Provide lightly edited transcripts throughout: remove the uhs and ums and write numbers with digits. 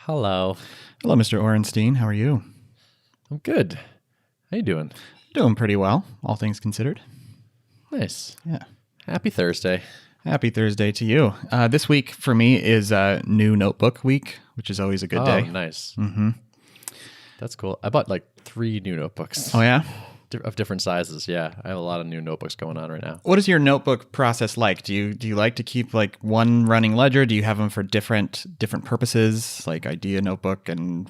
Hello. Hello, Mr. Orenstein. How are you? I'm good. How you doing? Doing pretty well, all things considered. Nice. Yeah. Happy Thursday. Happy Thursday to you. This week for me is new notebook week, which is always a good day. Oh, nice. Mm-hmm. That's cool. I bought like 3 new notebooks. Oh, yeah? Of different sizes. Yeah. I have a lot of new notebooks going on right now. What is your notebook process like? Do you like to keep like one running ledger? Do you have them for different purposes, like idea notebook and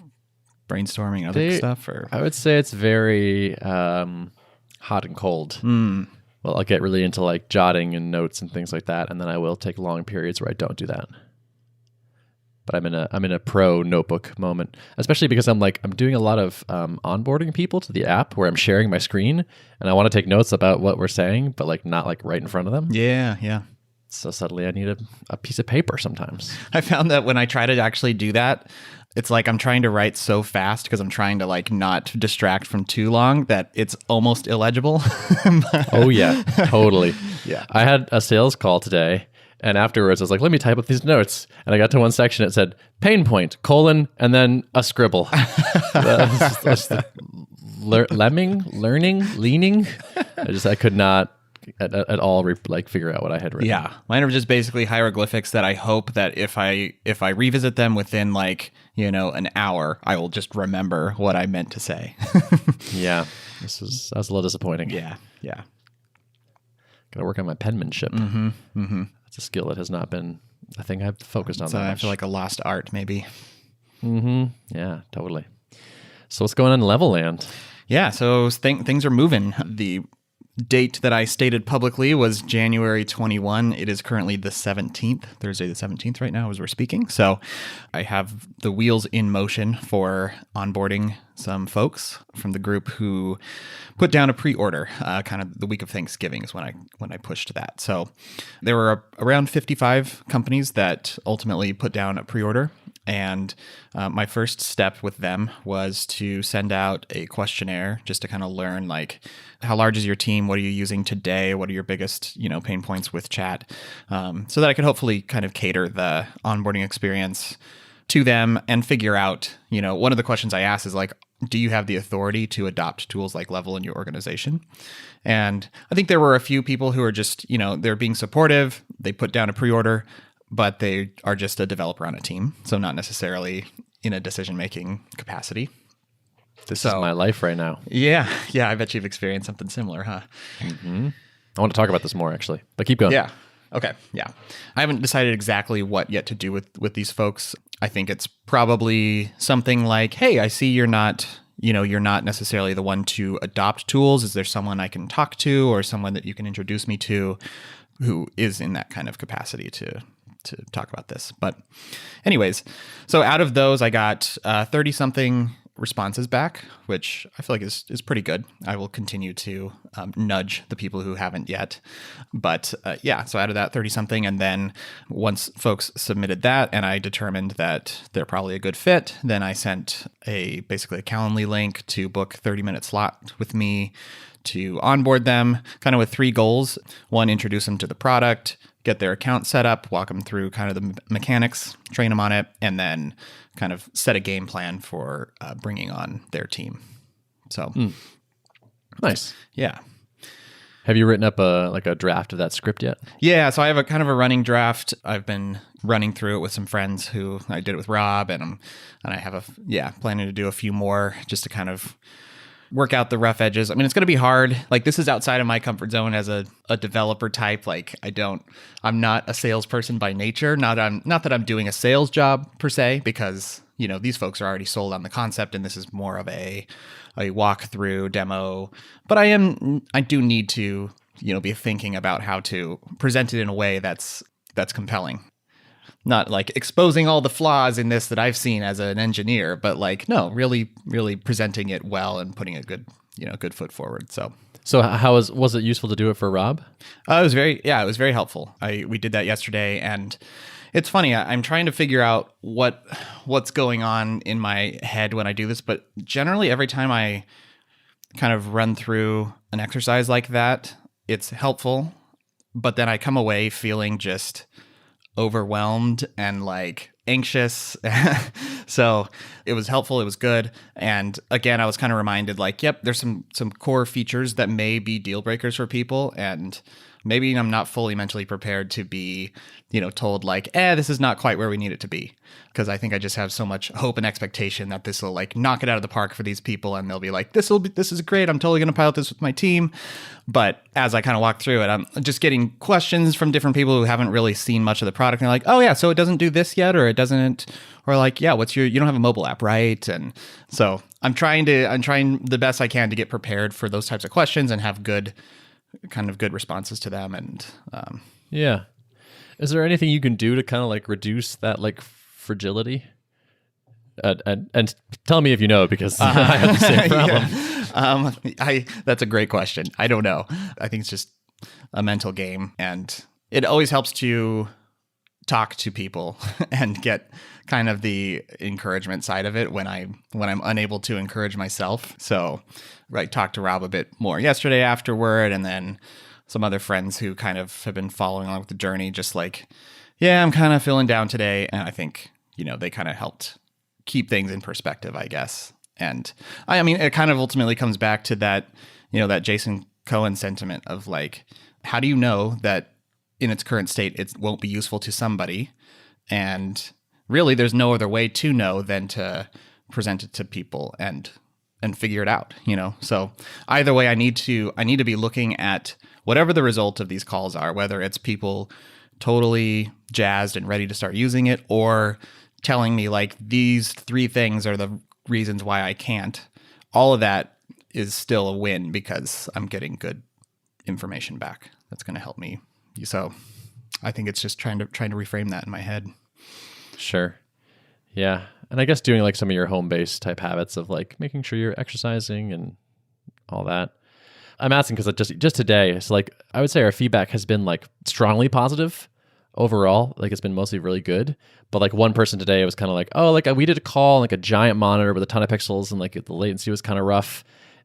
brainstorming, other stuff? Or I would say it's very hot and cold. Well, I'll get really into like jotting and notes and things like that, and then I will take long periods where I don't do that. But I'm in a pro notebook moment, especially because I'm doing a lot of onboarding people to the app where I'm sharing my screen, and I want to take notes about what we're saying, but like not like right in front of them. Yeah. So suddenly I need a piece of paper sometimes. I found that when I try to actually do that, it's like I'm trying to write so fast because I'm trying to like not distract from too long that it's almost illegible. Oh yeah, totally. Yeah. I had a sales call today, and afterwards I was like, let me type up these notes. And I got to one section, it said pain point, colon, and then a scribble. That's leaning. I could not at all figure out what I had written. Yeah, mine are just basically hieroglyphics that I hope that if I revisit them within like, an hour, I will just remember what I meant to say. Yeah, that was a little disappointing. Yeah. Got to work on my penmanship. That's a skill that has not been a thing I've focused on that much. I feel like a lost art, maybe. Yeah, totally. So what's going on in Levelland? Yeah, so things are moving. The date that I stated publicly was January 21. It is currently the 17th, Thursday the 17th right now as we're speaking. So I have the wheels in motion for onboarding some folks from the group who put down a pre-order. Kind of the week of Thanksgiving is when I pushed that. So there were around 55 companies that ultimately put down a pre-order. And my first step with them was to send out a questionnaire just to kind of learn, like, how large is your team? What are you using today? What are your biggest, pain points with chat? So that I could hopefully kind of cater the onboarding experience to them and figure out, one of the questions I asked is like, do you have the authority to adopt tools like Level in your organization? And I think there were a few people who are just, they're being supportive. They put down a pre-order, but they are just a developer on a team, so not necessarily in a decision-making capacity. This is my life right now. Yeah, I bet you've experienced something similar, huh? Mm-hmm. I want to talk about this more, actually, but keep going. Yeah, okay, yeah. I haven't decided exactly what yet to do with these folks. I think it's probably something like, hey, I see you're not necessarily the one to adopt tools. Is there someone I can talk to or someone that you can introduce me to who is in that kind of capacity to talk about this? But anyways, so out of those, I got 30-something responses back, which I feel like is pretty good. I will continue to nudge the people who haven't yet. But so out of that 30-something, and then once folks submitted that and I determined that they're probably a good fit, then I sent basically a Calendly link to book 30-minute slot with me to onboard them, kind of with 3 goals. 1, introduce them to the product, get their account set up, walk them through kind of the mechanics, train them on it, and then kind of set a game plan for bringing on their team. So nice. Yeah. Have you written up a draft of that script yet? Yeah, so I have a kind of a running draft. I've been running through it with some friends who I did it with Rob, and I have planning to do a few more just to kind of work out the rough edges. I mean, it's going to be hard. Like, this is outside of my comfort zone as a developer type. Like, I'm not a salesperson by nature. Not that I'm doing a sales job per se, because, these folks are already sold on the concept and this is more of a walkthrough demo. But I do need to, be thinking about how to present it in a way that's compelling. Not like exposing all the flaws in this that I've seen as an engineer, but like, no, really, really presenting it well and putting a good foot forward. So how was it useful to do it for Rob? It was very helpful. We did that yesterday, and it's funny. I'm trying to figure out what's going on in my head when I do this, but generally every time I kind of run through an exercise like that, it's helpful, but then I come away feeling just overwhelmed and like anxious. So it was helpful. It was good. And again, I was kind of reminded like, yep, there's some core features that may be deal breakers for people. And maybe I'm not fully mentally prepared to be, told like, this is not quite where we need it to be. Because I think I just have so much hope and expectation that this will like knock it out of the park for these people. And they'll be like, this is great. I'm totally going to pilot this with my team. But as I kind of walk through it, I'm just getting questions from different people who haven't really seen much of the product. And they're like, oh yeah, so it doesn't do this yet, or it doesn't, or like, yeah, you don't have a mobile app, right? And so I'm trying the best I can to get prepared for those types of questions and have good responses to them. And yeah. Is there anything you can do to kind of like reduce that like fragility? And tell me if you know, because I have the same problem. Yeah. That's a great question. I don't know. I think it's just a mental game, and it always helps to talk to people and get kind of the encouragement side of it when I'm unable to encourage myself. So, right, talked to Rob a bit more yesterday afterward, and then some other friends who kind of have been following along with the journey, just like, yeah, I'm kind of feeling down today. And I think, they kind of helped keep things in perspective, I guess. And I mean, it kind of ultimately comes back to that, that Jason Cohen sentiment of like, how do you know that in its current state, it won't be useful to somebody? And really, there's no other way to know than to present it to people and figure it out, So either way, I need to be looking at whatever the result of these calls are, whether it's people totally jazzed and ready to start using it, or telling me like these 3 things are the reasons why I can't. All of that is still a win because I'm getting good information back. That's going to help me. So I think it's just trying to reframe that in my head. Sure. Yeah. And I guess doing like some of your home-based type habits of like making sure you're exercising and all that. I'm asking because just today, it's like I would say our feedback has been like strongly positive overall. Like it's been mostly really good. But like one person today was kind of like, oh, like we did a call on like a giant monitor with a ton of pixels and like the latency was kind of rough.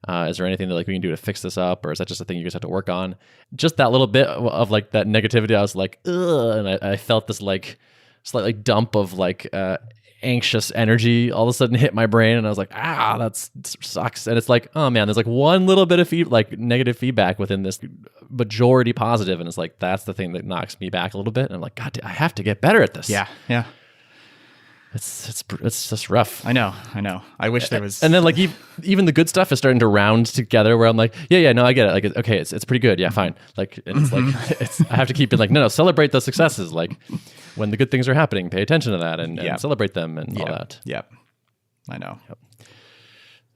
Is there anything that like we can do to fix this up, or is that just a thing you just have to work on? Just that little bit of like that negativity, I was like, ugh, and I felt this like slight like dump of like anxious energy all of a sudden hit my brain, and I was like, that sucks. And it's like, oh man, there's like one little bit of negative feedback within this majority positive, and it's like that's the thing that knocks me back a little bit. And I'm like, God, I have to get better at this. Yeah. It's just rough. I know. I wish there was. And then like even the good stuff is starting to round together where I'm like, yeah, no, I get it. Like, okay, it's pretty good. Yeah, fine. Like, and it's like I have to keep it like, no, celebrate the successes. Like when the good things are happening, pay attention to that and celebrate them and all that. Yep. I know. Yep.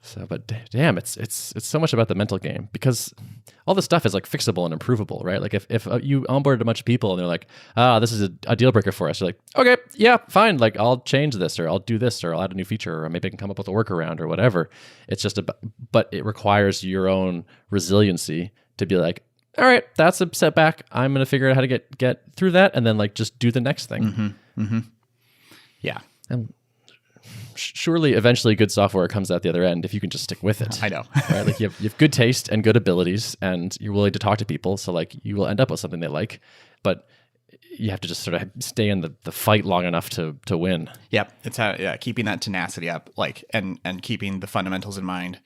So, but damn, it's so much about the mental game, because all this stuff is like fixable and improvable, right? Like if you onboarded a bunch of people and they're like, this is a deal breaker for us, you're like, okay, yeah, fine. Like I'll change this, or I'll do this, or I'll add a new feature, or maybe I can come up with a workaround or whatever. It's just but it requires your own resiliency to be like, all right, that's a setback. I'm going to figure out how to get through that, and then like just do the next thing. Mm-hmm. Mm-hmm. Yeah. And surely eventually good software comes out the other end if you can just stick with it. I know. Right? Like you have good taste and good abilities, and you're willing to talk to people, so like you will end up with something they like, but you have to just sort of stay in the fight long enough to win. Yep. It's keeping that tenacity up, like and keeping the fundamentals in mind.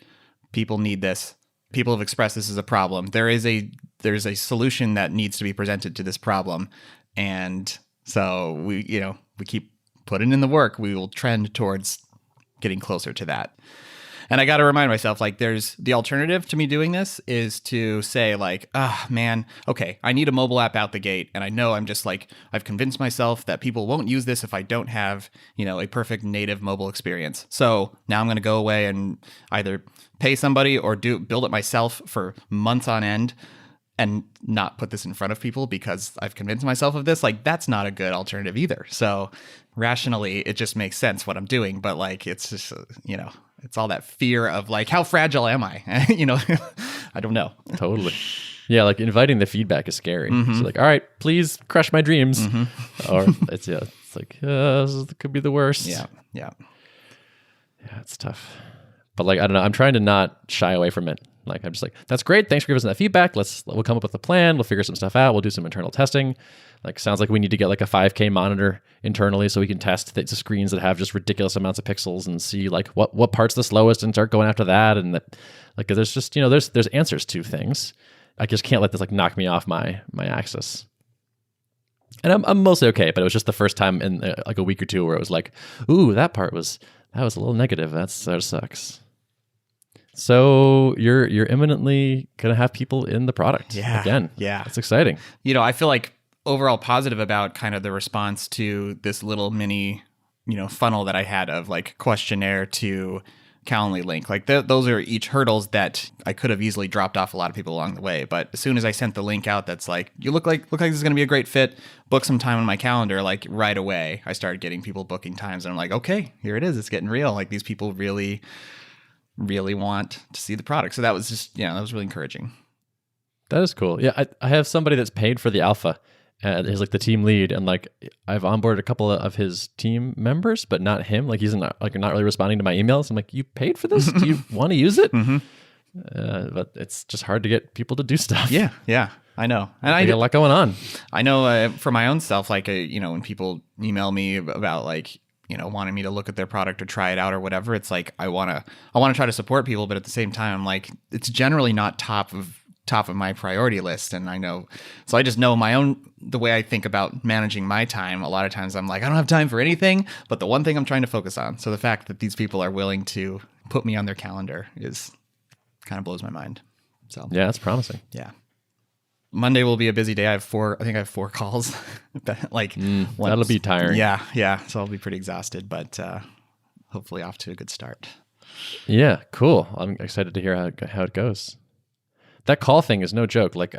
People need this. People have expressed this as a problem. There's a solution that needs to be presented to this problem, and so we keep putting in the work. We will trend towards getting closer to that. And I got to remind myself, like, there's the alternative to me doing this is to say like, man, okay, I need a mobile app out the gate. And I know I'm just like, I've convinced myself that people won't use this if I don't have, a perfect native mobile experience. So now I'm going to go away and either pay somebody or build it myself for months on end and not put this in front of people because I've convinced myself of this. Like, that's not a good alternative either. So rationally, it just makes sense what I'm doing. But like, it's just, it's all that fear of like, how fragile am I? I don't know. Totally. Yeah. Like inviting the feedback is scary. Mm-hmm. So like, all right, please crush my dreams. Mm-hmm. Or it's like, this could be the worst. Yeah. Yeah. Yeah. It's tough. But like, I don't know. I'm trying to not shy away from it. Like, I'm just like, that's great. Thanks for giving us that feedback. We'll come up with a plan. We'll figure some stuff out. We'll do some internal testing. Like, sounds like we need to get like a 5K monitor internally so we can test the screens that have just ridiculous amounts of pixels and see like what part's the slowest and start going after that. And that, like, there's just, there's answers to things. I just can't let this like knock me off my axis. And I'm mostly okay, but it was just the first time in like a week or two where it was like, ooh, that was a little negative. That sucks. So you're imminently gonna have people in the product again. Yeah, that's exciting. I feel like overall positive about kind of the response to this little mini, funnel that I had of like questionnaire to Calendly link. Like those are each hurdles that I could have easily dropped off a lot of people along the way. But as soon as I sent the link out, that's like, you look like this is going to be a great fit. Book some time on my calendar. Like right away, I started getting people booking times, and I'm like, okay, here it is. It's getting real. Like these people really, really want to see the product. So that was just, that was really encouraging. That is cool. Yeah, I have somebody that's paid for the alpha. He's like the team lead, and like I've onboarded a couple of his team members, but not him. Like he's not really responding to my emails. I'm like, you paid for this? Do you want to use it? Mm-hmm. But it's just hard to get people to do stuff. Yeah, I know. And I got a lot going on. I know for my own self, like when people email me about like wanting me to look at their product or try it out or whatever, it's like I want to try to support people, but at the same time, I'm like, it's generally not top of my priority list. And I know, so I just know the way I think about managing my time. A lot of times I'm like, I don't have time for anything but the one thing I'm trying to focus on. So the fact that these people are willing to put me on their calendar is kind of blows my mind. So yeah, it's promising. Yeah. Monday will be a busy day. I think I have 4 calls. That'll be tiring. Yeah. So I'll be pretty exhausted, but hopefully off to a good start. Yeah, cool. I'm excited to hear how it goes. That call thing is no joke. Like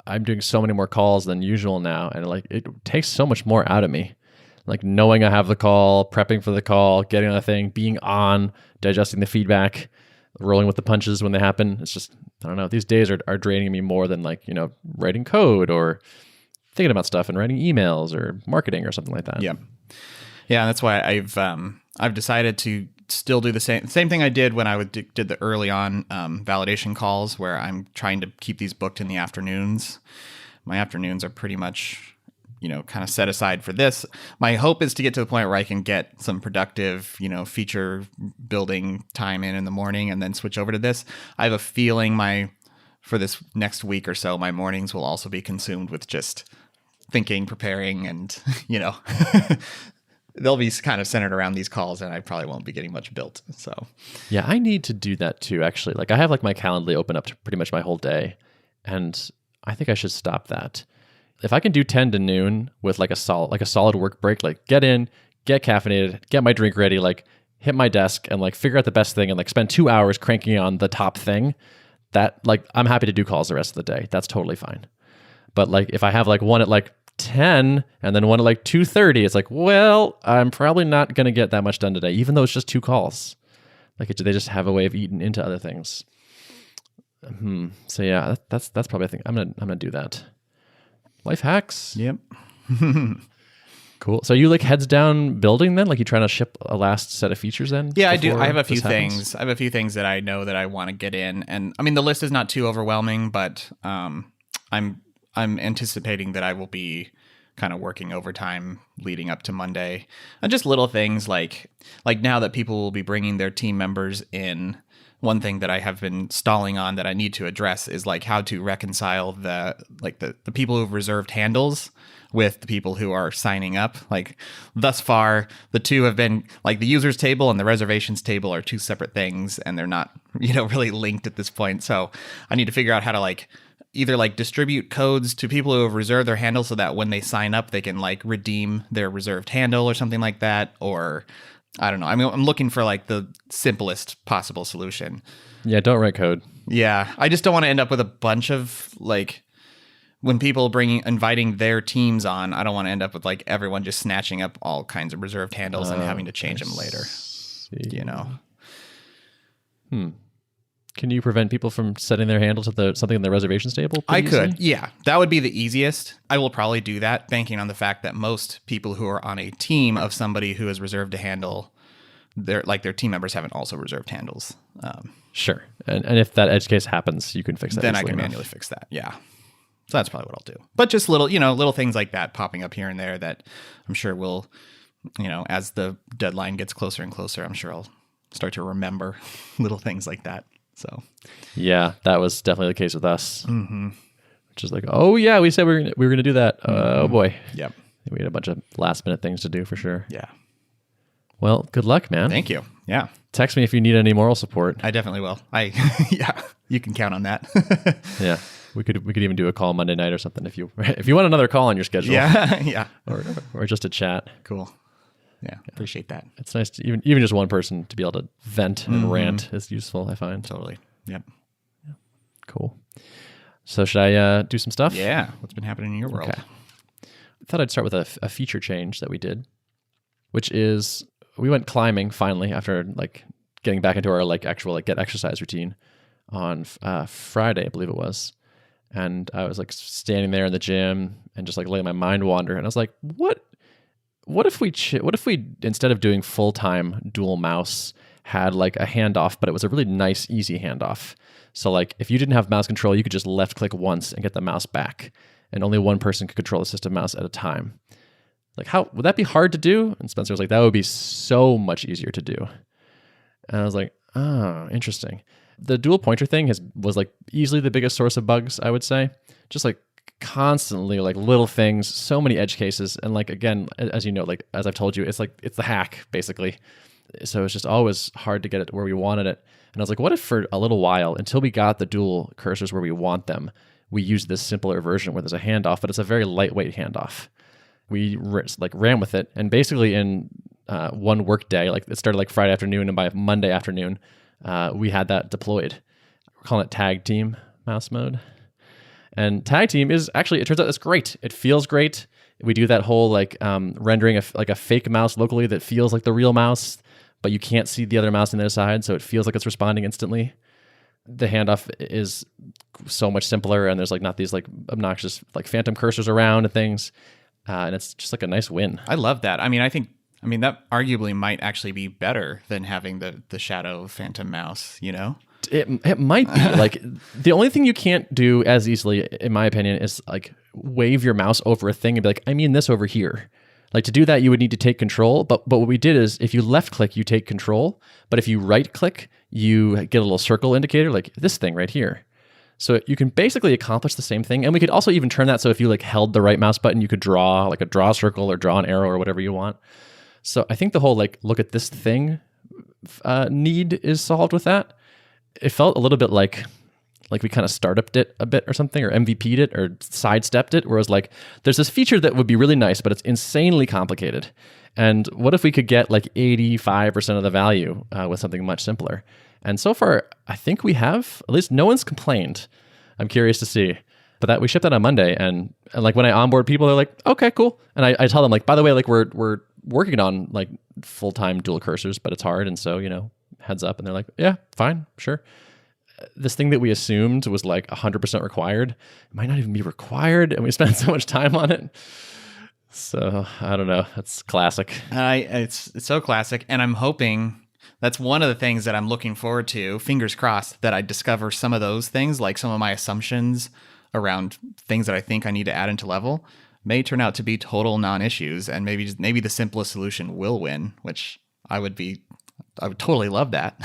I'm doing so many more calls than usual now, and like it takes so much more out of me. Like knowing I have the call, prepping for the call, getting on the thing, being on, digesting the feedback, rolling with the punches when they happen. It's just, I don't know. These days are draining me more than like, writing code or thinking about stuff and writing emails or marketing or something like that. Yeah. Yeah. That's why I've decided to still do the same thing I did when I did the early on validation calls, where I'm trying to keep these booked in the afternoons. My afternoons are pretty much, kind of set aside for this. My hope is to get to the point where I can get some productive, feature building time in the morning and then switch over to this. I have a feeling for this next week or so, my mornings will also be consumed with just thinking, preparing, and, they'll be kind of centered around these calls, and I probably won't be getting much built. So yeah, I need to do that too, actually. Like I have like my Calendly open up to pretty much my whole day, and I think I should stop that. If I can do 10 to noon with like a solid work break, like get in, get caffeinated, get my drink ready, like hit my desk and like figure out the best thing and like spend 2 hours cranking on the top thing, that like I'm happy to do calls the rest of the day. That's totally fine. But like if I have like one at like 10 and then one at like 2:30, it's like, well, I'm probably not going to get that much done today, even though it's just 2 calls. Like they just have a way of eating into other things. So yeah, that's probably a thing. I'm gonna do that. Life hacks. Yep. Cool. So you like heads down building then? Like you trying to ship a last set of features then? Yeah, I do. I have a few things. I have a few things that I know that I want to get in, and I mean the list is not too overwhelming, but I'm anticipating that I will be kind of working overtime leading up to Monday, and just little things like now that people will be bringing their team members in. One thing that I have been stalling on that I need to address is like how to reconcile the people who've reserved handles with the people who are signing up. Like thus far, the two have been like the users table and the reservations table are 2 separate things, and they're not, really linked at this point. So I need to figure out how to either distribute codes to people who have reserved their handle so that when they sign up, they can redeem their reserved handle or something like that. Or I don't know. I mean, I'm looking for the simplest possible solution. Yeah, don't write code. Yeah, I just don't want to end up with a bunch of when people inviting their teams on. I don't want to end up with everyone just snatching up all kinds of reserved handles and having to change them later. Can you prevent people from setting their handle to something in the reservations table? I could. Yeah, that would be the easiest. I will probably do that, banking on the fact that most people who are on a team of somebody who has reserved a handle their team members haven't also reserved handles. Sure. And if that edge case happens, you can fix that. Then I can manually fix that. Yeah. So that's probably what I'll do. But just little things like that popping up here and there that I'm sure will, as the deadline gets closer and closer, I'm sure I'll start to remember little things like that. So yeah, that was definitely the case with us. Which is like, oh yeah, we said we were gonna do that. Oh boy. Yep. We had a bunch of last minute things to do for sure. Yeah. Well, good luck, man. Thank you. Yeah. Text me if you need any moral support. I definitely will. Yeah, you can count on that. Yeah. We could even do a call Monday night or something if you want another call on your schedule. Yeah. Yeah. Or just a chat. Cool. Yeah. Appreciate that. It's nice to even just one person to be able to vent and rant is useful, I find. Totally. Yep. Yeah. Cool. So should I do some stuff? Yeah. What's been happening in your world? Okay. I thought I'd start with a feature change that we did, which is we went climbing finally after getting back into our actual get exercise routine on Friday, I believe it was. And I was standing there in the gym and just letting my mind wander. And I was like, what if we instead of doing full-time dual mouse had a handoff, but it was a really nice, easy handoff. So if you didn't have mouse control, you could just left click once and get the mouse back. And only one person could control the system mouse at a time. How would that be hard to do? And Spencer was like, that would be so much easier to do. And I was like, oh, interesting. The dual pointer thing was easily the biggest source of bugs, I would say. Just constantly little things, so many edge cases. And again, as you know, as I've told you, it's the hack basically. So it's just always hard to get it where we wanted it. And I was like, what if for a little while, until we got the dual cursors where we want them, we use this simpler version where there's a handoff, but it's a very lightweight handoff. We ran with it, and basically in one work day, it started Friday afternoon, and by Monday afternoon, we had that deployed. We're calling it tag team mouse mode. And tag team is actually, it turns out it's great. It feels great. We do that whole rendering a fake mouse locally that feels like the real mouse, but you can't see the other mouse on the other side, so it feels like it's responding instantly. The handoff is so much simpler, and there's not these obnoxious phantom cursors around and things, and it's just a nice win. I love that. I mean, that arguably might actually be better than having the shadow phantom mouse. It might be the only thing you can't do as easily, in my opinion, is wave your mouse over a thing and be I mean this over here. To do that, you would need to take control. But what we did is, if you left click, you take control. But if you right click, you get a little circle indicator, this thing right here. So you can basically accomplish the same thing. And we could also even turn that so if you held the right mouse button, you could draw a draw circle or draw an arrow or whatever you want. So I think the whole look at this thing need is solved with that. It felt a little bit like we kind of startuped it a bit or something, or MVP'd it or sidestepped it, whereas there's this feature that would be really nice, but it's insanely complicated. And what if we could get 85% of the value with something much simpler? And so far, I think we have. At least no one's complained. I'm curious to see. But that we shipped that on Monday, and when I onboard people, they're like, okay, cool. And I tell them by the way, we're working on full-time dual cursors, but it's hard, and so heads up. And they're like, yeah, fine, sure. This thing that we assumed was 100% required, it might not even be required, and we spent so much time on it. So I don't know. That's classic. It's so classic, and I'm hoping that's one of the things that I'm looking forward to. Fingers crossed that I discover some of those things, some of my assumptions around things that I think I need to add into level, may turn out to be total non-issues, and maybe the simplest solution will win, which I would totally love that.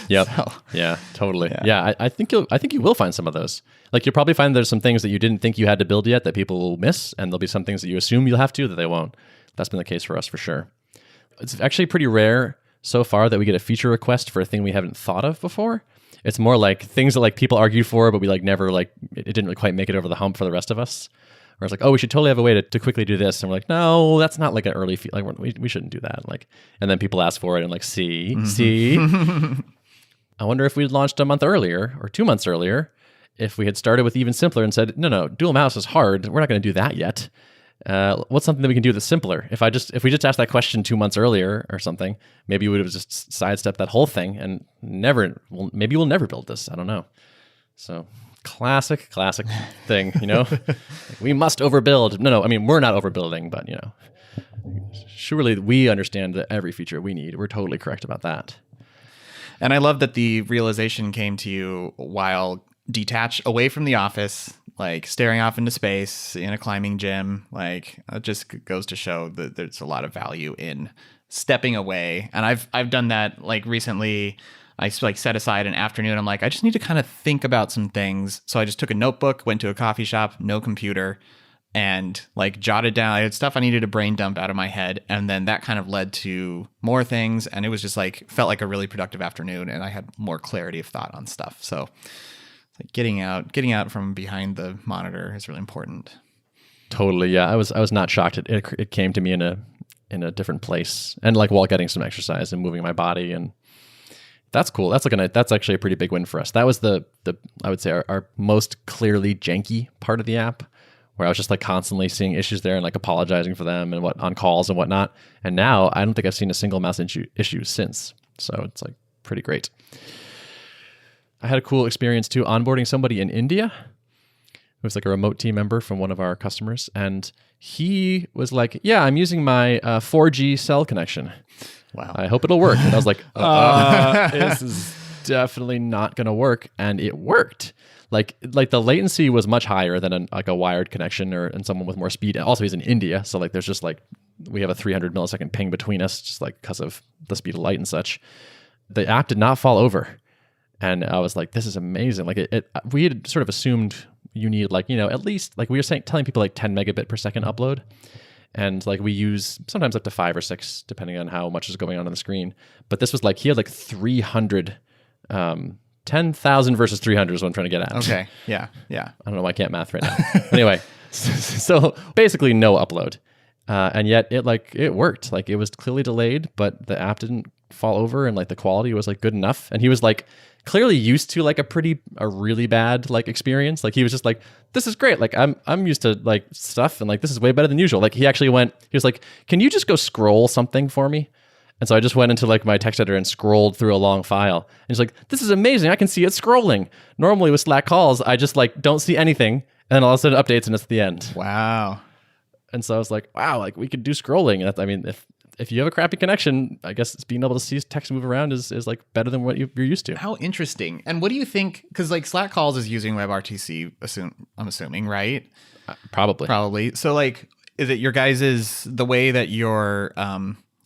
Yep. So, yeah, totally. Yeah, I think you will find some of those. You'll probably find there's some things that you didn't think you had to build yet that people will miss, and there'll be some things that you assume you'll have to that they won't. That's been the case for us for sure. It's actually pretty rare so far that we get a feature request for a thing we haven't thought of before. It's more things that people argue for, but we never it didn't really quite make it over the hump for the rest of us. Where it's oh, we should totally have a way to quickly do this, and we're no, that's not an early we shouldn't do that. And then people ask for it, and see. I wonder if we'd launched a month earlier or 2 months earlier, if we had started with even simpler and said, no, dual mouse is hard. We're not going to do that yet. What's something that we can do that's simpler? If we just asked that question 2 months earlier or something, maybe we would have just sidestepped that whole thing and maybe we'll never build this. I don't know. So classic thing, we must overbuild. No, I mean, we're not overbuilding, but surely we understand that every feature we need. We're totally correct about that. And I love that the realization came to you while detached away from the office, like staring off into space in a climbing gym. Like, it just goes to show that there's a lot of value in stepping away. And I've done that like recently. I like set aside an afternoon. I'm like, I just need to kind of think about some things. So I just took a notebook, went to a coffee shop, no computer, and like jotted down. I had stuff I needed to brain dump out of my head. And then that kind of led to more things. And it was just like, felt like a really productive afternoon. And I had more clarity of thought on stuff. So like getting out from behind the monitor is really important. Totally. Yeah. I was not shocked. It came to me in a different place, and like while getting some exercise and moving my body, and that's cool. That's actually a pretty big win for us. That was the I would say our most clearly janky part of the app, where I was just like constantly seeing issues there and like apologizing for them and what on calls and whatnot. And now I don't think I've seen a single mouse issue since. So it's like pretty great. I had a cool experience too, onboarding somebody in India. It was like a remote team member from one of our customers, and he was like, "Yeah, I'm using my 4G cell connection. Wow. I hope it'll work." And I was like, "This is definitely not going to work," and it worked. Like the latency was much higher than a wired connection and someone with more speed. And also, he's in India, so like there's just like we have a 300 millisecond ping between us, just like because of the speed of light and such. The app did not fall over, and I was like, "This is amazing!" Like we had sort of assumed you need like, at least like we were telling people like 10 megabit per second upload. And like we use sometimes up to 5 or 6, depending on how much is going on the screen. But this was like, he had like 300, 10,000 versus 300 is what I'm trying to get at. Okay. Yeah. Yeah. I don't know why I can't math right now. Anyway, so basically no upload. And yet it worked. Like it was clearly delayed, but the app didn't fall over, and like the quality was like good enough. And he was like clearly used to like a really bad like experience. Like he was just like, "This is great. Like I'm used to like stuff, and like this is way better than usual." Like he was like, "Can you just go scroll something for me?" And so I just went into like my text editor and scrolled through a long file. And he's like, "This is amazing. I can see it scrolling." Normally with Slack calls, I just like don't see anything, and then all of a sudden it updates and it's the end. Wow. And so I was like, wow, like we could do scrolling. I mean, if you have a crappy connection, I guess being able to see text move around is like better than what you're used to. How interesting. And what do you think? Because like Slack calls is using WebRTC, I'm assuming, right? Probably. So like, is it your guys's, the way that you're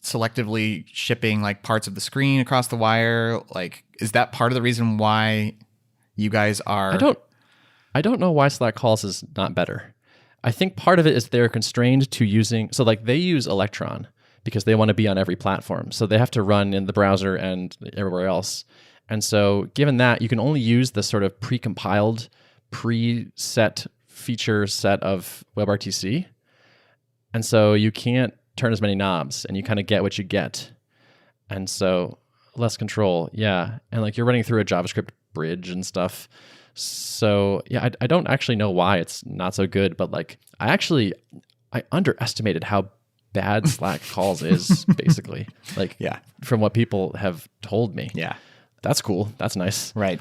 selectively shipping like parts of the screen across the wire? Like, is that part of the reason why you guys are? I don't know why Slack calls is not better. I think part of it is they're constrained to using, so like they use Electron because they want to be on every platform. So they have to run in the browser and everywhere else. And so given that, you can only use the sort of pre-compiled, preset feature set of WebRTC. And so you can't turn as many knobs, and you kind of get what you get. And so less control. Yeah. And like you're running through a JavaScript bridge and stuff. So yeah, I don't actually know why it's not so good, but like I underestimated how bad Slack calls is basically. Like, yeah, from what people have told me. Yeah. That's cool. That's nice. Right.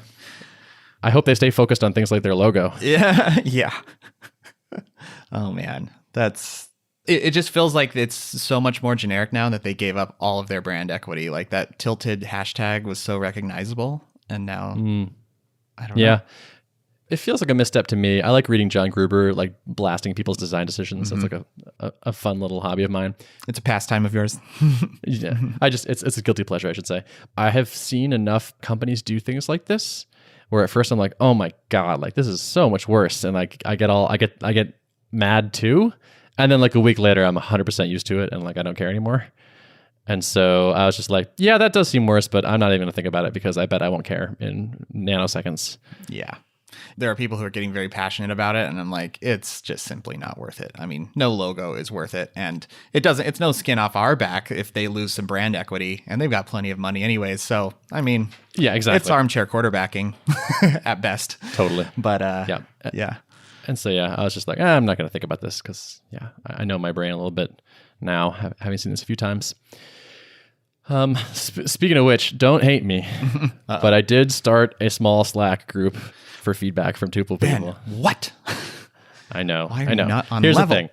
I hope they stay focused on things like their logo. Yeah. Yeah. Oh man. It just feels like it's so much more generic now that they gave up all of their brand equity. Like that tilted hashtag was so recognizable, and now I don't know. Yeah. It feels like a misstep to me. I like reading John Gruber, like blasting people's design decisions. Mm-hmm. It's like a fun little hobby of mine. It's a pastime of yours. Yeah. It's a guilty pleasure, I should say. I have seen enough companies do things like this where at first I'm like, oh my God, like this is so much worse. And like I get mad too. And then like a week later, I'm 100% used to it, and like I don't care anymore. And so I was just like, yeah, that does seem worse, but I'm not even going to think about it because I bet I won't care in nanoseconds. Yeah. There are people who are getting very passionate about it, and I'm like, it's just simply not worth it. I mean, no logo is worth it, and it's no skin off our back if they lose some brand equity, and they've got plenty of money anyways. So, I mean, yeah, exactly. It's armchair quarterbacking at best. Totally. But yeah. And so, yeah, I was just like, I'm not going to think about this because, yeah, I know my brain a little bit now, having seen this a few times. Speaking of which, don't hate me, but I did start a small Slack group for feedback from Tuple people. What? I know. Why are you not on Here's level? the thing.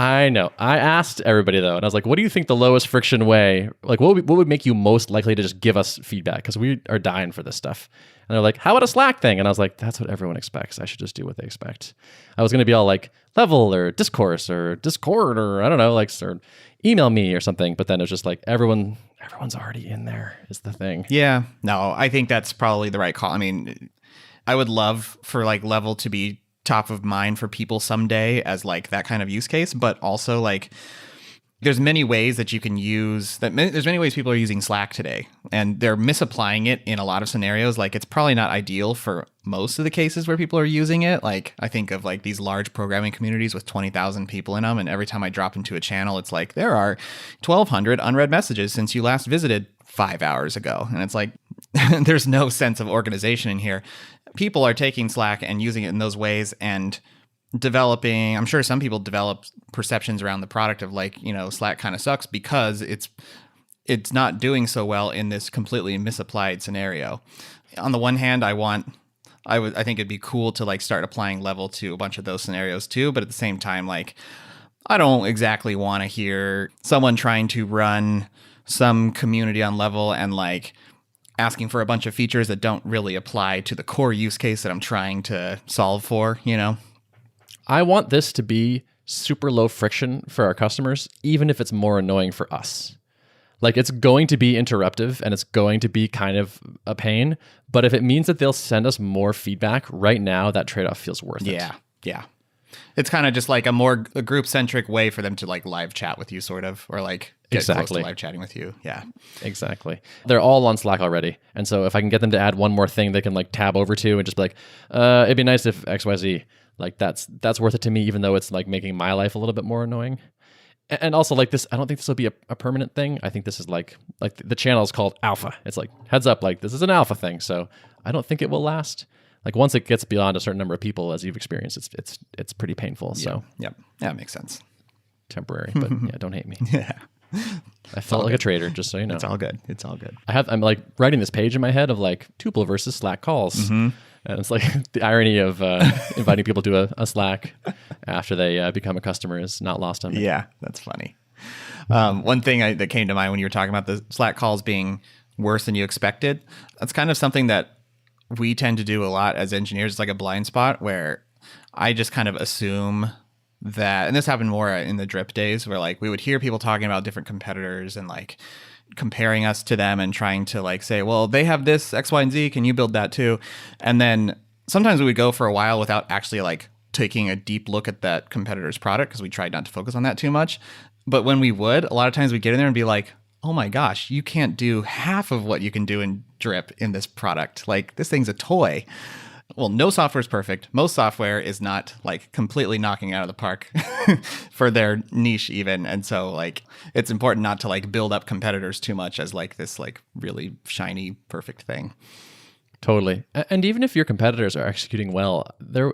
I know. I asked everybody though, and I was like, what do you think the lowest friction way, like what would make you most likely to just give us feedback? Because we are dying for this stuff. And they're like, how about a Slack thing? And I was like, that's what everyone expects. I should just do what they expect. I was going to be all like Level or Discourse or Discord or I don't know, like or email me or something. But then it was just like everyone's already in there is the thing. Yeah. No, I think that's probably the right call. I mean, I would love for like Level to be top of mind for people someday as like that kind of use case, but also like there's many ways that you can use that. There's many ways people are using Slack today, and they're misapplying it in a lot of scenarios. Like it's probably not ideal for most of the cases where people are using it. Like I think of like these large programming communities with 20,000 people in them, and every time I drop into a channel, it's like there are 1,200 unread messages since you last visited 5 hours ago, and it's like there's no sense of organization in here. People are taking Slack and using it in those ways and developing, I'm sure some people develop perceptions around the product of like, you know, Slack kind of sucks because it's not doing so well in this completely misapplied scenario. On the one hand, I think it'd be cool to like start applying Level to a bunch of those scenarios too, but at the same time, like I don't exactly want to hear someone trying to run some community on Level and like asking for a bunch of features that don't really apply to the core use case that I'm trying to solve for, you know? I want this to be super low friction for our customers, even if it's more annoying for us. Like it's going to be interruptive and it's going to be kind of a pain, but if it means that they'll send us more feedback right now, that trade-off feels worth it. Yeah. It's kind of just like a group-centric way for them to like live chat with you sort of, or like get close to live chatting with you. Yeah. Exactly. They're all on Slack already. And so if I can get them to add one more thing they can like tab over to and just be like, it'd be nice if XYZ, like that's worth it to me, even though it's like making my life a little bit more annoying. And also like this, I don't think this will be a permanent thing. I think this is like the channel is called alpha. It's like heads up, like this is an alpha thing. So I don't think it will last. Like once it gets beyond a certain number of people, as you've experienced, it's pretty painful. So yeah, it makes sense. Temporary, but yeah, don't hate me. Yeah, I felt like a traitor, just so you know. It's all good. It's all good. I'm like writing this page in my head of like Tuple versus Slack calls, and it's like the irony of inviting people to a Slack after they become a customer is not lost on me. Yeah, that's funny. One thing that came to mind when you were talking about the Slack calls being worse than you expected, that's kind of something that we tend to do a lot as engineers. It's like a blind spot where I just kind of assume that, and this happened more in the drip days where like we would hear people talking about different competitors and like comparing us to them and trying to like say, well, they have this X, Y, and Z. Can you build that too? And then sometimes we would go for a while without actually like taking a deep look at that competitor's product because we tried not to focus on that too much. But when we would, a lot of times we'd get in there and be like, oh my gosh, you can't do half of what you can do in drip in this product. Like this thing's a toy. Well, no software is perfect. Most software is not like completely knocking out of the park for their niche even. And so like it's important not to like build up competitors too much as like this like really shiny, perfect thing. Totally. And even if your competitors are executing well,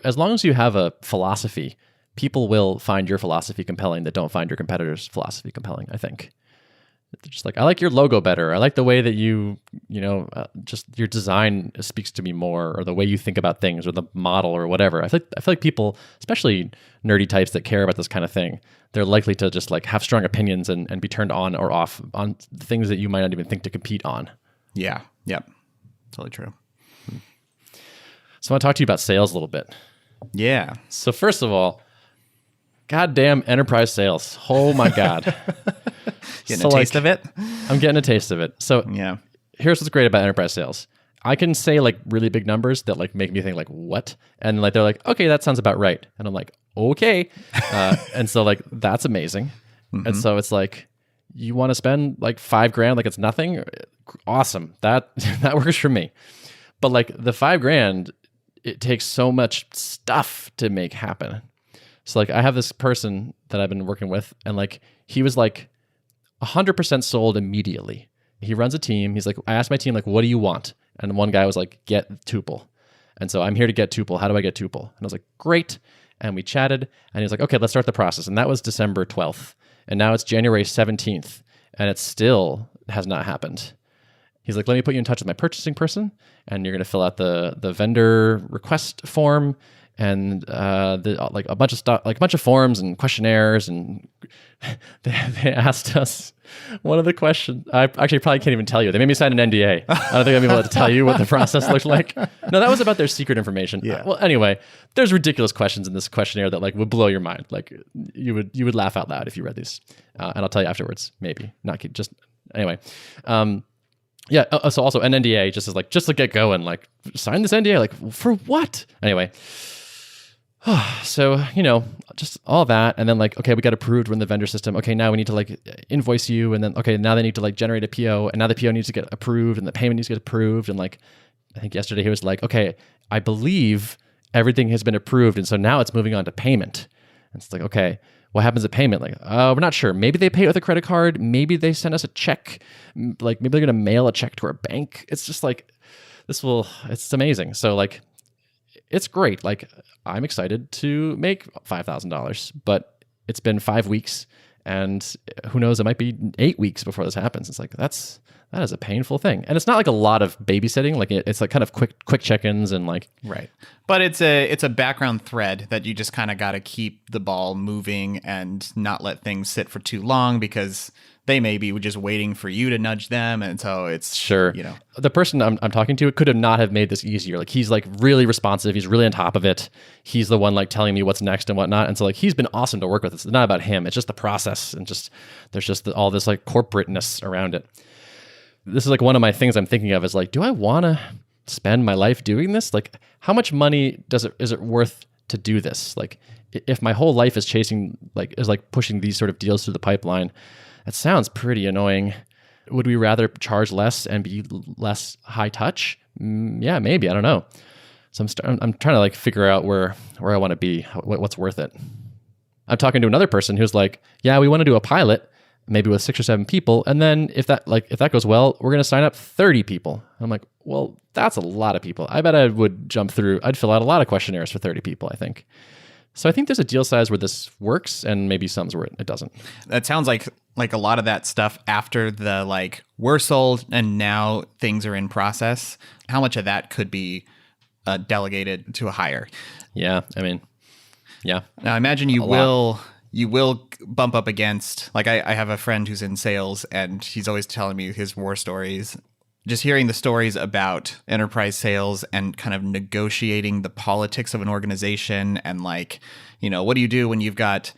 as long as you have a philosophy, people will find your philosophy compelling that don't find your competitor's philosophy compelling, I think. They're just like, I like your logo better. I like the way that just your design speaks to me more, or the way you think about things, or the model, or whatever. I feel like people, especially nerdy types that care about this kind of thing, they're likely to just like have strong opinions and be turned on or off on things that you might not even think to compete on. Yeah. Yep. Totally true. So I want to talk to you about sales a little bit. Yeah. So first of all, goddamn enterprise sales. Oh my God. Getting a taste of it? I'm getting a taste of it. So yeah, here's what's great about enterprise sales. I can say like really big numbers that like make me think like, what? And like, they're like, okay, that sounds about right. And I'm like, okay. And so like, that's amazing. Mm-hmm. And so it's like, you want to spend like $5,000 like it's nothing? Awesome. That works for me. But like the $5,000, it takes so much stuff to make happen. So like I have this person that I've been working with, and like he was like 100% sold immediately. He runs a team. He's like, I asked my team, like, what do you want? And one guy was like, get Tuple. And so I'm here to get Tuple. How do I get Tuple? And I was like, great. And we chatted, and he was like, okay, let's start the process. And that was December 12th. And now it's January 17th, and it still has not happened. He's like, let me put you in touch with my purchasing person, and you're going to fill out the vendor request form, and like a bunch of stuff, like a bunch of forms and questionnaires, and they asked us one of the questions. I actually probably can't even tell you. They made me sign an NDA. I don't think I'm able to tell you what the process looked like. No, that was about their secret information. Yeah. Well, anyway, there's ridiculous questions in this questionnaire that like would blow your mind. Like you would laugh out loud if you read these, and I'll tell you afterwards. Maybe not. Just anyway. Yeah. So also an NDA just to get going, like sign this NDA, like for what? Anyway. So, just all that. And then like, okay, we got approved in the vendor system. Okay, now we need to like invoice you. And then, okay, now they need to like generate a PO, and now the PO needs to get approved and the payment needs to get approved. And like, I think yesterday he was like, okay, I believe everything has been approved. And so now it's moving on to payment. And it's like, okay, what happens at payment? Like, we're not sure. Maybe they pay it with a credit card. Maybe they send us a check. Like maybe they're going to mail a check to our bank. It's just like, it's amazing. So like, it's great. Like I'm excited to make $5,000, but it's been 5 weeks, and who knows, it might be 8 weeks before this happens. It's like, that is a painful thing. And it's not like a lot of babysitting. Like it's like kind of quick check-ins and like, right. But it's a background thread that you just kind of got to keep the ball moving and not let things sit for too long, because they may be just waiting for you to nudge them. And so it's sure. The person I'm talking to could have not have made this easier. Like he's like really responsive. He's really on top of it. He's the one like telling me what's next and whatnot. And so like, he's been awesome to work with. It's not about him. It's just the process, and just, there's just all this like corporateness around it. This is like one of my things I'm thinking of is like, do I want to spend my life doing this? Like how much money is it worth to do this? Like if my whole life is pushing these sort of deals through the pipeline, that sounds pretty annoying. Would we rather charge less and be less high touch? Yeah, maybe. I don't know. So I'm trying to like figure out where I want to be, what's worth it. I'm talking to another person who's like, yeah, we want to do a pilot, maybe with 6 or 7 people, and then if that goes well, we're going to sign up 30 people. I'm like, well, that's a lot of people. I bet I would I'd fill out a lot of questionnaires for 30 people, I think. So I think there's a deal size where this works, and maybe some where it doesn't. That sounds like a lot of that stuff after the like, we're sold and now things are in process. How much of that could be delegated to a hire? Yeah, I mean, yeah. Now I imagine you will bump up against, like I have a friend who's in sales, and he's always telling me his war stories. Just hearing the stories about enterprise sales and kind of negotiating the politics of an organization, and like, what do you do when you've got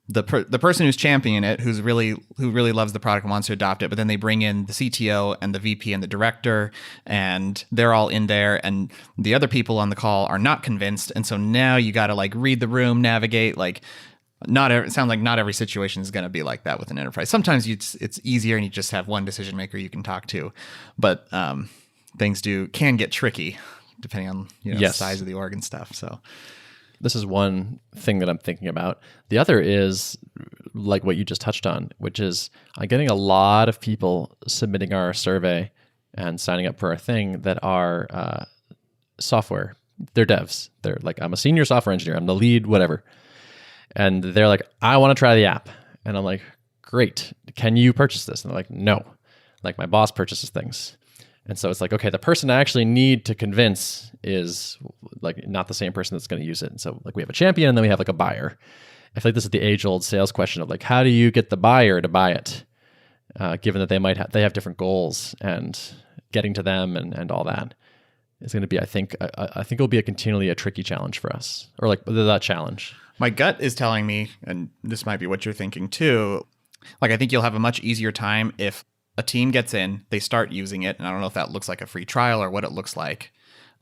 the person who's championing it, who really loves the product and wants to adopt it, but then they bring in the CTO and the VP and the director, and they're all in there, and the other people on the call are not convinced, and so now you got to like read the room, navigate, like. It sounds like not every situation is going to be like that with an enterprise. Sometimes it's easier and you just have one decision maker you can talk to, but things can get tricky depending on the size of the org and stuff. So this is one thing that I'm thinking about. The other is like what you just touched on, which is I'm getting a lot of people submitting our survey and signing up for our thing that are software. They're devs. They're like, I'm a senior software engineer. I'm the lead, whatever. And they're like, I want to try the app. And I'm like, great. Can you purchase this? And they're like, no. Like my boss purchases things. And so it's like, okay, the person I actually need to convince is like not the same person that's going to use it. And so like we have a champion, and then we have like a buyer. I feel like this is the age-old sales question of like, how do you get the buyer to buy it? Given that they have different goals, and getting to them and all that is going to be, I think it'll be continually a tricky challenge for us, or like that challenge. My gut is telling me, and this might be what you're thinking too, like I think you'll have a much easier time if a team gets in, they start using it, and I don't know if that looks like a free trial or what it looks like,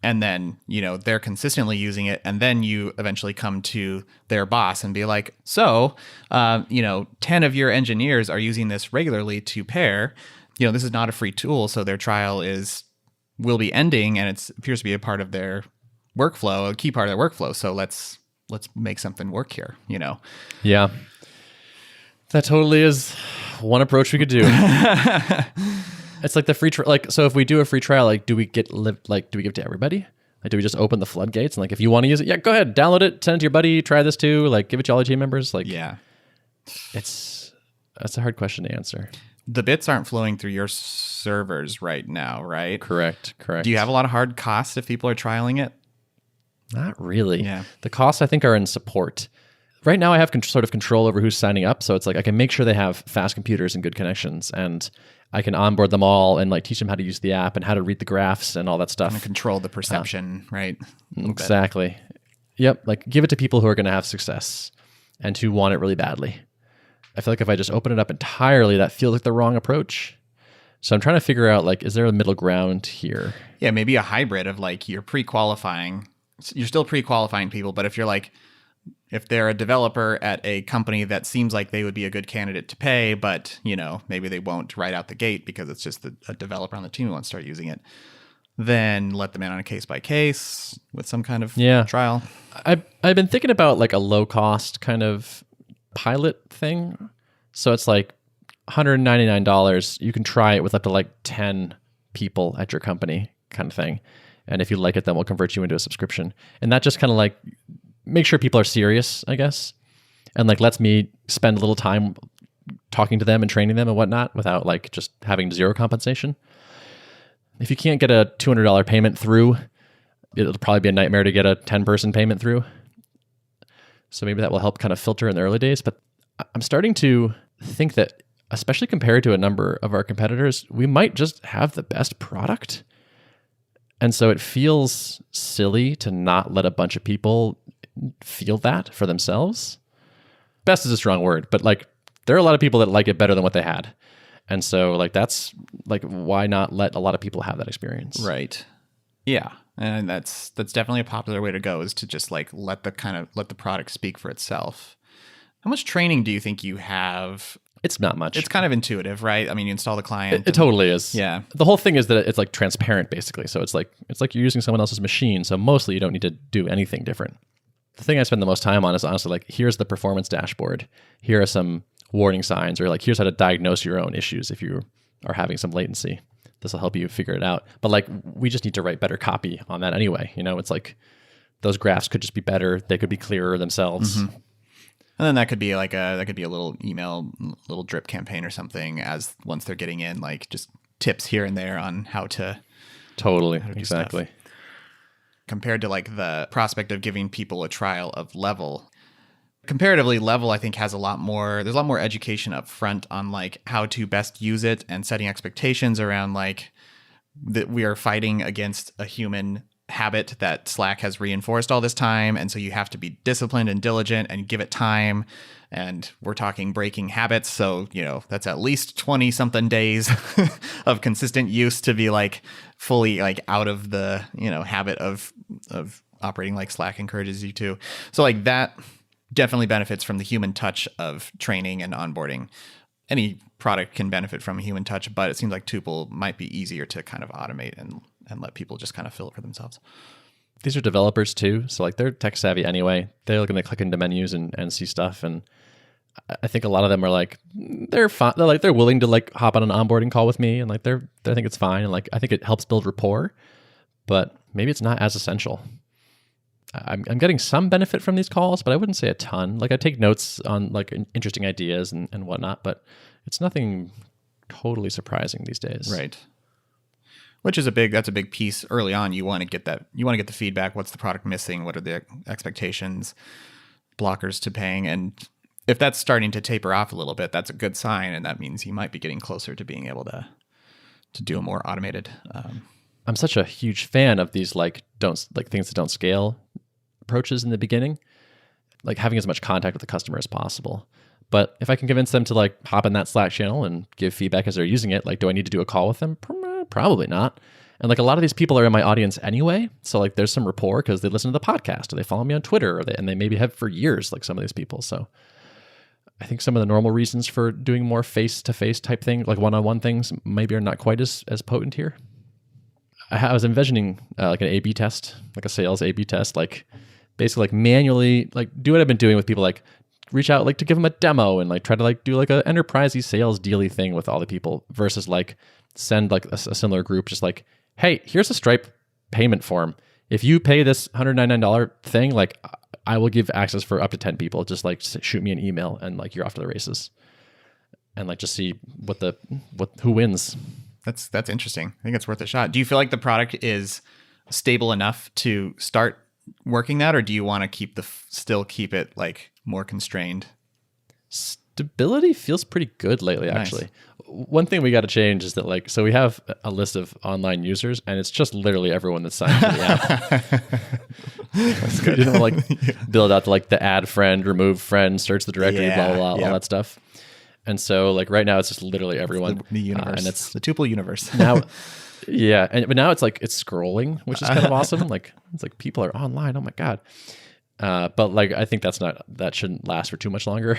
and then, they're consistently using it, and then you eventually come to their boss and be like, so, 10 of your engineers are using this regularly to pair. This is not a free tool, so their trial will be ending, and it appears to be a part of their workflow, a key part of their workflow, so let's make something work here, Yeah. That totally is one approach we could do. It's like the free trial. Like, so if we do a free trial, like, do we give it to everybody? Like, do we just open the floodgates? And like, if you want to use it, yeah, go ahead, download it, send it to your buddy, try this too. Like, give it to all your team members. Like, yeah, that's a hard question to answer. The bits aren't flowing through your servers right now, right? Correct. Do you have a lot of hard costs if people are trialing it? Not really. Yeah. The costs, I think, are in support. Right now, I have sort of control over who's signing up. So it's like I can make sure they have fast computers and good connections, and I can onboard them all and like teach them how to use the app and how to read the graphs and all that stuff. And control the perception, right? Exactly. Yep. Like give it to people who are going to have success and who want it really badly. I feel like if I just open it up entirely, that feels like the wrong approach. So I'm trying to figure out, like, is there a middle ground here? Yeah, maybe a hybrid of like you're pre-qualifying. You're still pre-qualifying people, but if you're like, if they're a developer at a company that seems like they would be a good candidate to pay, but, you know, maybe they won't right out the gate because it's just a developer on the team who wants to start using it, then let them in on a case-by-case with some kind of trial. I've been thinking about like a low-cost kind of pilot thing. So it's like $199. You can try it with up to like 10 people at your company kind of thing. And if you like it, then we'll convert you into a subscription. And that just kind of like make sure people are serious, I guess. And like lets me spend a little time talking to them and training them and whatnot without like just having zero compensation. If you can't get a $200 payment through, it'll probably be a nightmare to get a 10-person payment through. So maybe that will help kind of filter in the early days. But I'm starting to think that, especially compared to a number of our competitors, we might just have the best product. And so it feels silly to not let a bunch of people feel that for themselves. Best is a strong word, but like there are a lot of people that like it better than what they had. And so like that's like, why not let a lot of people have that experience? Right. Yeah. And that's definitely a popular way to go, is to just like let the product speak for itself. How much training do you think you have? It's not much. It's kind of intuitive, right? I mean, you install the client. It totally is. Yeah. The whole thing is that it's like transparent basically. So it's like you're using someone else's machine. So mostly you don't need to do anything different. The thing I spend the most time on is honestly like, here's the performance dashboard. Here are some warning signs, or like, here's how to diagnose your own issues if you are having some latency. This will help you figure it out. But like, we just need to write better copy on that anyway. You know, it's like those graphs could just be better. They could be clearer themselves. Mm-hmm. And then that could be like a little email, little drip campaign or something, as once they're getting in, like just tips here and there on how to exactly stuff. Compared to like the prospect of giving people a trial of Level. Comparatively, Level, I think, there's a lot more education up front on like how to best use it and setting expectations around like that we are fighting against a human habit that Slack has reinforced all this time. And so you have to be disciplined and diligent and give it time. And we're talking breaking habits. So, you know, that's at least 20 something days of consistent use to be like fully like out of the, you know, habit of operating like Slack encourages you to. So like that definitely benefits from the human touch of training and onboarding. Any product can benefit from a human touch, but it seems like Tuple might be easier to kind of automate and let people just kind of fill it for themselves. These are developers too. So like they're tech savvy anyway. They're going to click into menus and see stuff. And I think a lot of them are like, they're fine. They're willing to like hop on an onboarding call with me. And like, they think it's fine. And like, I think it helps build rapport, but maybe it's not as essential. I'm getting some benefit from these calls, but I wouldn't say a ton. Like I take notes on like interesting ideas and whatnot, but it's nothing totally surprising these days. Right. Which is that's a big piece early on. You want to get the feedback. What's the product missing? What are the expectations, blockers to paying? And if that's starting to taper off a little bit, that's a good sign. And that means you might be getting closer to being able to do a more automated. I'm such a huge fan of these things that don't scale approaches in the beginning, like having as much contact with the customer as possible. But if I can convince them to like hop in that Slack channel and give feedback as they're using it, like, do I need to do a call with them? Probably not. And like a lot of these people are in my audience anyway. So like there's some rapport because they listen to the podcast or they follow me on Twitter and they maybe have for years, like some of these people. So I think some of the normal reasons for doing more face-to-face type thing, like one-on-one things, maybe are not quite as potent here. I was envisioning like an A/B test, like a sales A/B test, like basically like manually like do what I've been doing with people, like reach out like to give them a demo and like try to like do like an enterprisey sales dealy thing with all the people versus like send like a similar group just like, hey, here's a Stripe payment form. If you pay this $199 thing, like I will give access for up to 10 people. Just like shoot me an email and like you're off to the races. And like just see who wins. That's interesting. I think it's worth a shot. Do you feel like the product is stable enough to start working that, or do you want to still keep it like more constrained? Stability feels pretty good lately, actually. Nice. One thing we got to change is that, like, so we have a list of online users, and it's just literally everyone that's signed to the app. That's good. You know, like build out the add friend, remove friend, search the directory, blah, blah, blah, all that stuff. And so, like, right now it's just literally everyone. The universe. And it's the Tuple universe. Now, yeah. But now it's like, it's scrolling, which is kind of awesome. Like, it's like people are online. Oh my God. But like, I think that shouldn't last for too much longer.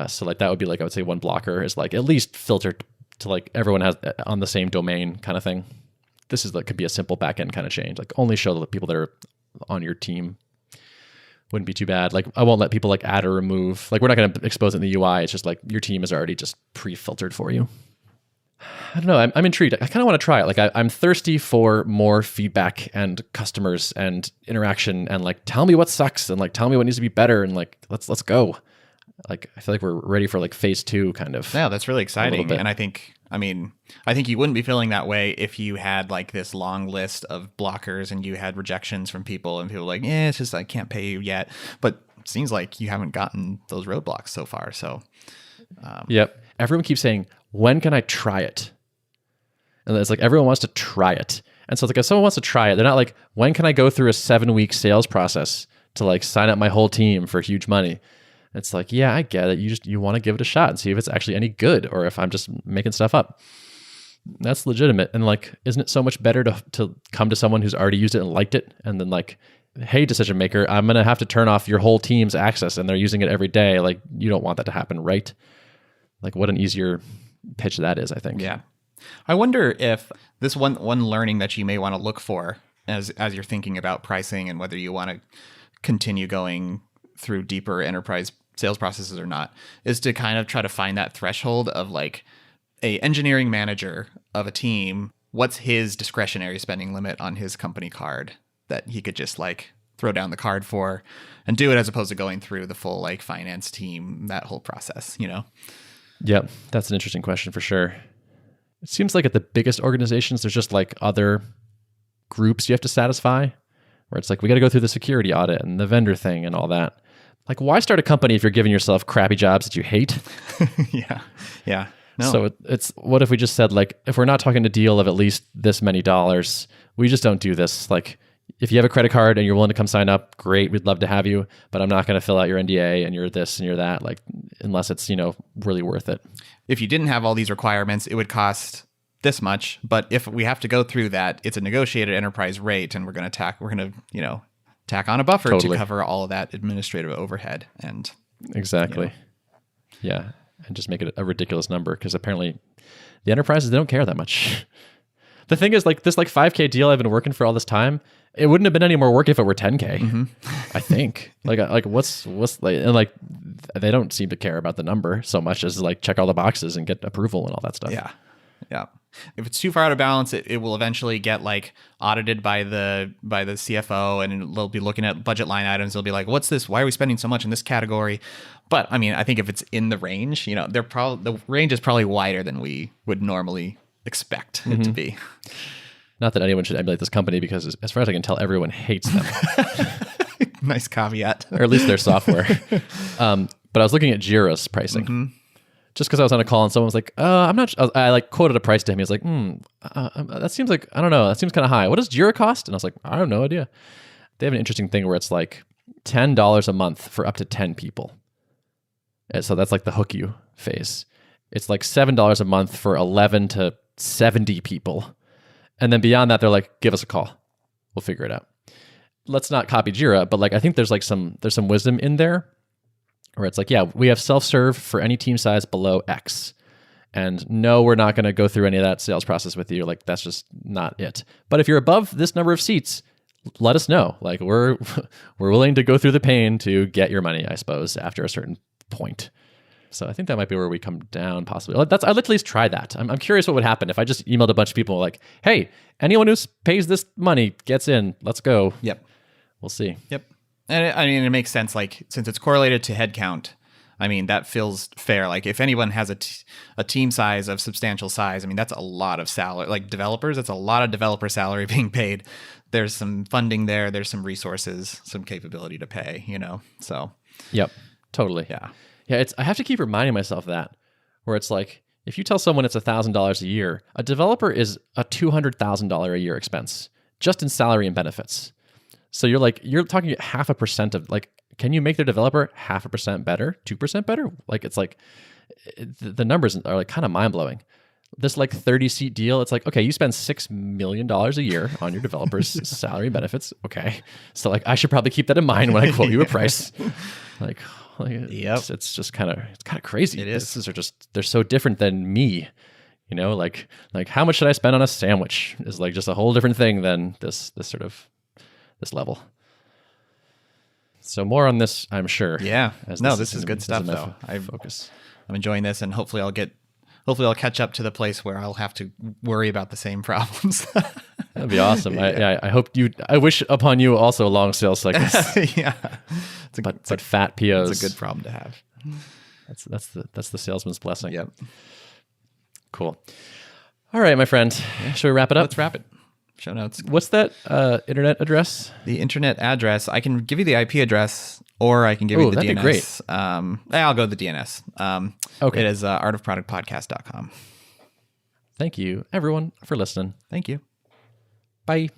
So like that would be like, I would say one blocker is like at least filtered to like everyone has on the same domain kind of thing. This is like, could be a simple backend kind of change. Like only show the people that are on your team. Wouldn't be too bad. Like I won't let people like add or remove. Like we're not going to expose it in the UI. It's just like your team is already just pre-filtered for you. I don't know. I'm intrigued. I kind of want to try it. Like I'm thirsty for more feedback and customers and interaction and like tell me what sucks and like tell me what needs to be better and like let's go. Like I feel like we're ready for like phase 2 kind of. Yeah, that's really exciting. And I think you wouldn't be feeling that way if you had like this long list of blockers and you had rejections from people and people like, yeah, it's just I can't pay you yet. But it seems like you haven't gotten those roadblocks so far. So yep. Everyone keeps saying, when can I try it? And it's like everyone wants to try it. And so it's like if someone wants to try it, they're not like, when can I go through a 7-week sales process to like sign up my whole team for huge money? It's like, yeah, I get it. You want to give it a shot and see if it's actually any good or if I'm just making stuff up. That's legitimate. And like, isn't it so much better to come to someone who's already used it and liked it and then like, hey, decision maker, I'm going to have to turn off your whole team's access and they're using it every day. Like, you don't want that to happen, right? Like, what an easier pitch that is, I think. Yeah. I wonder if this one learning that you may want to look for as you're thinking about pricing and whether you want to continue going through deeper enterprise sales processes or not, is to kind of try to find that threshold of like a engineering manager of a team. What's his discretionary spending limit on his company card that he could just like throw down the card for and do it as opposed to going through the full like finance team, that whole process, you know? Yeah, that's an interesting question for sure. It seems like at the biggest organizations, there's just like other groups you have to satisfy where it's like, we got to go through the security audit and the vendor thing and all that. Like, why start a company if you're giving yourself crappy jobs that you hate? Yeah. No. So it's, what if we just said, like, if we're not talking a deal of at least this many dollars, we just don't do this. Like, if you have a credit card and you're willing to come sign up, great, we'd love to have you, but I'm not going to fill out your NDA and you're this and you're that, like, unless it's, really worth it. If you didn't have all these requirements, it would cost this much. But if we have to go through that, it's a negotiated enterprise rate, and we're going to tack on a buffer to cover all of that administrative overhead. And exactly. Yeah. And just make it a ridiculous number, because apparently the enterprises, they don't care that much. The thing is, like, this like 5K deal I've been working for all this time, it wouldn't have been any more work if it were 10K. Mm-hmm. I think. Like what's like, and like they don't seem to care about the number so much as like check all the boxes and get approval and all that stuff. Yeah. Yeah. If it's too far out of balance, it will eventually get like audited by the CFO, and they'll be looking at budget line items. They'll be like, what's this? Why are we spending so much in this category? But I mean, I think if it's in the range, the range is probably wider than we would normally expect it to be. Not that anyone should emulate this company, because as far as I can tell, everyone hates them. Nice caveat. Or at least their software. But I was looking at Jira's pricing. Just because I was on a call and someone was like, I'm not, I like quoted a price to him. He was like, that seems like, I don't know, that seems kind of high. What does Jira cost? And I was like, I have no idea. They have an interesting thing where it's like $10 a month for up to 10 people. And so that's like the hook you phase. It's like $7 a month for 11 to 70 people. And then beyond that, they're like, give us a call. We'll figure it out. Let's not copy Jira, but like, I think there's some wisdom in there where it's like, yeah, we have self-serve for any team size below X. And no, we're not going to go through any of that sales process with you. Like, that's just not it. But if you're above this number of seats, let us know. Like, we're willing to go through the pain to get your money, I suppose, after a certain point. So I think that might be where we come down, possibly. I'd at least try that. I'm curious what would happen if I just emailed a bunch of people like, hey, anyone who pays this money gets in. Let's go. Yep. We'll see. Yep. And it makes sense, like, since it's correlated to headcount, I mean, that feels fair. Like if anyone has a team size of substantial size, I mean, that's a lot of salary. Like developers, that's a lot of developer salary being paid. There's some funding there. There's some resources, some capability to pay, so. Yep, totally. Yeah. Yeah, I have to keep reminding myself that, where it's like, if you tell someone it's $1,000 a year, a developer is a $200,000 a year expense just in salary and benefits. So you're talking 0.5% of like, can you make their developer 0.5% better, 2% better? Like it's like the numbers are like kind of mind blowing. This like 30-seat deal, it's like, okay, you spend $6 million a year on your developers' salary and benefits. Okay, so like I should probably keep that in mind when I quote you a price. Like yep. It's just kind of crazy. It is. Businesses are just, they're so different than me. Like how much should I spend on a sandwich is like just a whole different thing than this level. So more on this, I'm sure. Yeah. This is good stuff though. I'm enjoying this, and hopefully I'll catch up to the place where I'll have to worry about the same problems. That'd be awesome. Yeah. I wish upon you also long sales cycles. Yeah. But fat POs. It's a good problem to have. That's the salesman's blessing. Yep. Cool. All right, my friend. Should we wrap it up? Let's wrap it. Show notes. What's that internet address? The internet address. I can give you the IP address, or I can give you the that'd DNS. Be great. I'll go with the DNS. Okay. It is artofproductpodcast.com. Thank you, everyone, for listening. Thank you. Bye.